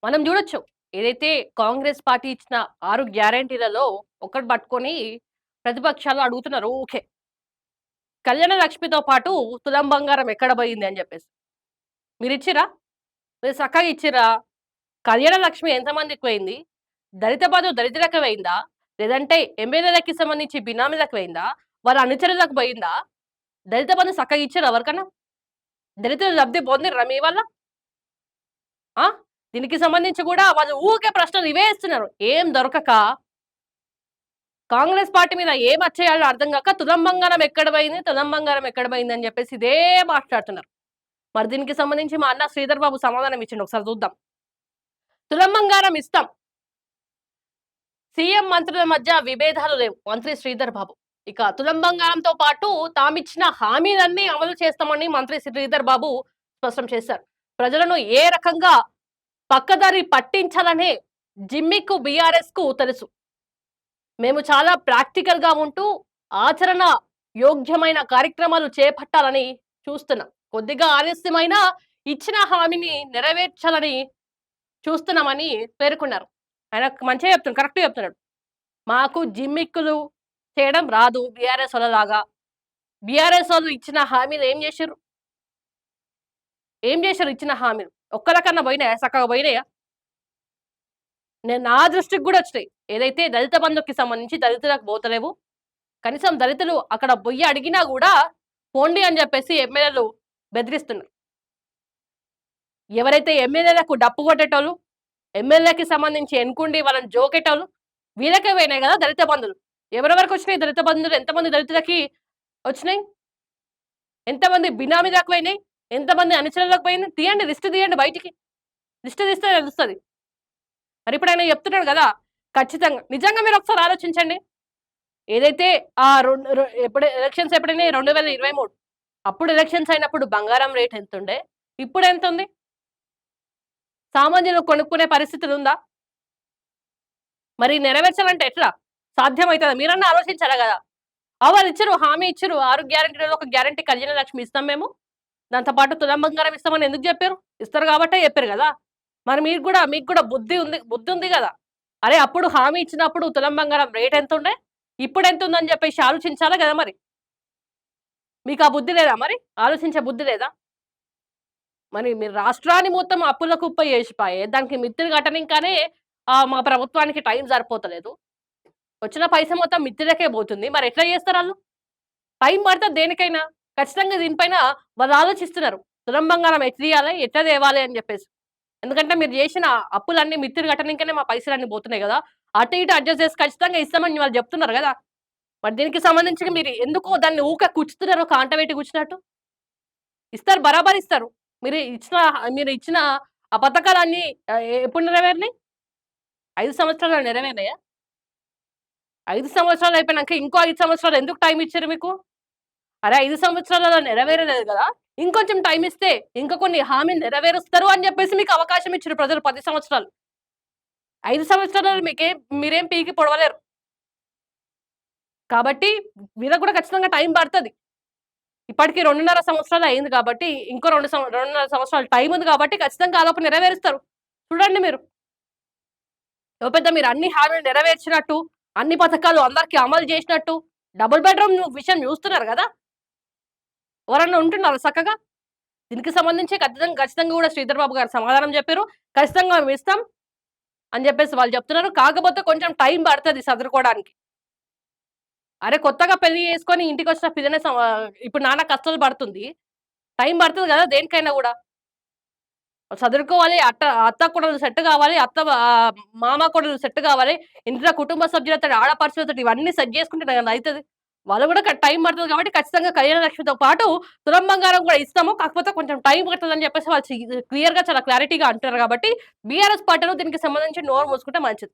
మనం జూడొచ్చు. ఏదైతే కాంగ్రెస్ పార్టీ ఇచ్చిన 6 గ్యారంటీలలో ఒకటి పట్టుకొని ప్రతిపక్షాలు అడుగుతున్నారు ఊకే. కళ్యాణ లక్ష్మితో పాటు తులం బంగారం ఎక్కడ బోయింది అని జెప్పేసి. మీరిచ్చిర్రా? మీరు సక్కగా ఇచ్చిర్రా? కళ్యాణ లక్ష్మి ఎంతమందికి పోయింది? దళిత బంధు దళితులకు పోయిందా? లేదంటే ఎమ్మెల్యేలకి సంబంధించి బినామీలకు పోయిందా? వాళ్ళ అనుచరులకు పోయిందా? దళిత బంధు సక్కగా ఇచ్చిర్రా ఎవరికన్నా? దళితులు లబ్ధి పొందిర్రా మీ వల్ల? ఆ! దీనికి సంబంధించి గూడా వాళ్ళు ఊకే ప్రశ్నలు ఇవే ఇస్తున్నారు. ఏం దొరకక కాంగ్రెస్ పార్టీ మీద ఏం అచ్చేయాలో అర్థం గాక తులం బంగారం ఎక్కడ పోయింది? తులం బంగారం ఎక్కడ పోయింది? అని జెప్పేసి ఇదే మాట్లాడుతున్నారు. మరి దీనికి సంబంధించి మా అన్న శ్రీధర్ బాబు సమాధానం ఇచ్చిండు. ఒకసారి చూద్దాం. తులం బంగారం ఇస్తాం. సీఎం మంత్రుల మధ్య విభేదాలు లేవు. మంత్రి శ్రీధర్ బాబు. ఇక తులం బంగారంతో పాటు తామిచ్చిన హామీలన్నీ అమలు చేస్తామని మంత్రి శ్రీధర్ బాబు స్పష్టం చేశారు. ప్రజలను ఏ రకంగా పక్కదారి పట్టించాలనే జిమ్మిక్కు బీఆర్ఎస్‌కు తెలుసు. మేము చాలా ప్రాక్టికల్‌గా ఉంటూ ఆచరణ యోగ్యమైన కార్యక్రమాలు చేపట్టాలని చూస్తున్నాం. కొద్దిగా ఆలస్యమైనా ఇచ్చిన హామీని నెరవేర్చాలని చూస్తున్నామని పేర్కొన్నారు. ఆయన మంచిగా చెప్తున్నాడు. కరెక్ట్‌గా చెప్తున్నాడు. మాకు జిమ్మిక్కులు చేయడం రాదు బీఆర్ఎస్ ఓళ్ళలాగా. బీఆర్ఎస్ ఓళ్ళు ఇచ్చిన హామీలు ఏం జేషిర్రు? ఏం జేషిర్రు ఇచ్చిన హామీలు? ఒక్కళ్ళకన్నా పోయినాయా? సక్కగా పోయినాయా? నా దృష్టికి గూడా వచ్చినాయి. ఏదైతే దళిత బంధుకి సంబంధించి దళితులకు పోతలేవు. కనీసం దళితులు అక్కడ బొయ్యి అడిగినా గూడా పోండి అని జెప్పేసి ఎమ్మెల్యేలు బెదిరిస్తున్నారు. ఎవరైతే ఎమ్మెల్యేలకు డప్పు కొట్టేటోళ్ళు, ఎమ్మెల్యేకి సంబంధించి ఎన్నుకుండి వాళ్ళని జోకేటోళ్ళు వీళ్ళకే పోయినాయి గదా దళిత బంధులు. ఎవరెవరికొచ్చినాయి దళిత బంధులు? ఎంతమంది దళితులకి వచ్చినాయి? ఎంతమంది బినామీలకు పోయినాయి? ఎంతమంది అనుచరులకు పోయింది? తీయండి లిస్ట్ తీయండి బయటికి. లిస్ట్ తీస్తే తెలుస్తది. మరిప్పుడు ఆయన చెప్తున్నాడు గదా! ఖచ్చితంగా. నిజంగా మీరొకసారి ఆలోచించండి. ఏదైతే ఆ రొండు రొ ఎప్పుడు ఎలక్షన్స్ ఎప్పుడైనాయి? 2023 అప్పుడు ఎలక్షన్స్ అయినప్పుడు బంగారం రేట్ ఎంతుండే? ఇప్పుడెంతుంది? సామాన్యులు కొనుక్కునే పరిస్థితులుందా? మరి నెరవేర్చాలంటే ఎట్లా? సాధ్యమైతదా? మీరన్నా ఆలోచించాలా గదా! వాళ్ళిచ్చిర్రు. హామీ ఇచ్చిర్రు. 6 గ్యారంటీలలో ఒక గ్యారంటీ కళ్యాణ లక్ష్మి ఇస్తాం మేము. దాంతో పాటు తులం బంగారం ఇస్తామని ఎందుకు జెప్పిర్రు? ఇస్తారు గాబట్టే జెప్పిర్రు గదా! మరి మీకు గూడా బుద్ధుంది గదా! అరే! అప్పుడు హామీ ఇచ్చినప్పుడు తులం బంగారం రేట్ ఎంతుండే? ఇప్పుడెంతుందని జెప్పేసి ఆలోచించాలా గదా మరి. మీకా బుద్ధి లేదా మరి? ఆలోచించే బుద్ధి లేదా? మరి మీరు రాష్ట్రాన్ని మొత్తం అప్పుల కుప్ప చేసిపాయే. దానికి మిత్తిలు కట్టనింకానే మా ప్రభుత్వానికి టైం సరిపోతలేదు. వచ్చిన పైస మొత్తం మిత్తిలకే పోతుంది. మరి ఎట్లా చేస్తారాళ్ళు? టైం పడతది దేనికైనా. ఖచ్చితంగా దీనిపైన వాళ్ళు ఆలోచిస్తున్నారు. తులం బంగారం ఎట్ల తీయాలి? ఎట్లా తేవాలి అని జెప్పేసి. ఎందుకంటే మీరు జేసిన అప్పులన్నీ మిత్తిలు కట్టనింకనే మా పైసలన్నీ పోతున్నాయి గదా! అటు ఇటు అడ్జస్ట్ చేసి ఖచ్చితంగా ఇస్తామని వాళ్ళు జెప్తున్నారు గదా! మరి దీనికి సంబంధించి మీరు ఎందుకో దాన్ని ఊకే కుచ్చుతున్నారు కాంట పెట్టి గుచ్చినట్టు? ఇస్తారు బరాబర్ ఇస్తారు. మీరు ఇచ్చిన ఆ పథకాలన్నీ ఎప్పుడు నెరవేరినాయి? 5 సంవత్సరాల్లో నెరవేరినాయా? 5 సంవత్సరాలు అయిపోయినంక ఇంకో 5 సంవత్సరాలు ఎందుకు టైమ్ ఇచ్చిర్రు మీకు? అరే! 5 సంవత్సరాలలో నెరవేరలేదు గదా! ఇంకొంచెం టైమ్ ఇస్తే ఇంకా కొన్ని హామీలు నెరవేరుస్తారు అని జెప్పేసి మీకు అవకాశం ఇచ్చిర్రు ప్రజలు 10 సంవత్సరాలు. 5 సంవత్సరాలలో మీరేం పీకి పొడవలేరు. కాబట్టి వీళ్ళకి గూడా ఖచ్చితంగా టైం పడతది. ఇప్పటికి 2.5 సంవత్సరాలు అయింది కాబట్టి ఇంకో 2.5 సంవత్సరాలు టైమ్ ఉంది కాబట్టి ఖచ్చితంగా ఆలోపు నెరవేరుస్తారు. చూడండి మీరు. ఓ పెద్ద మీరు అన్ని హామీలు నెరవేర్చినట్టు, అన్ని పథకాలు అందరికి అమలు జేసినట్టు, డబుల్ బెడ్‌రూమ్ విషయం జూస్తున్నారు గదా! ఎవరన్నా ఉంటున్నారా సక్కగా? దీనికి సంబంధించి ఖచ్చితంగా గూడా శ్రీధర్ బాబు గారు సమాధానం జెప్పిర్రు. ఖచ్చితంగా మేమిస్తాం అని జెప్పేసి వాళ్ళు జెప్తున్నారు. కాకపోతే కొంచెం టైం పడతది సదురుకోవడానికి. అరే! కొత్తగా పెళ్లి చేసుకొని ఇంటికొచ్చిన పిల్లనే ఇప్పుడు నానా కష్టాలు పడుతుంది. టైం పడతది గదా! దేనికైనా గూడా. సదురుకోవాలి. అత్త కోడలు సెట్ గావాలి. మామ కోడలు సెట్ గావాలి. ఇంట్లో కుటుంబ సభ్యులతోటి, ఆడపడుచులతోటి ఇవన్నీ సెట్ జేసుకుంటే అయితది. వాళ్ళు గూడా టైం పడతది కాబట్టి ఖచ్చితంగా కళ్యాణ లక్ష్మితో పాటు తులం బంగారం గూడా ఇస్తాము. కాకపోతే కొంచెం టైం పడతదని జెప్పేసి వాళ్ళు క్లియర్‌గా చాలా క్లారిటీగా అంటున్నారు గాబట్టి బీఆర్ఎస్ పార్టీలో దీనికి సంబంధించి నోరు మూసుకుంటే మంచిది.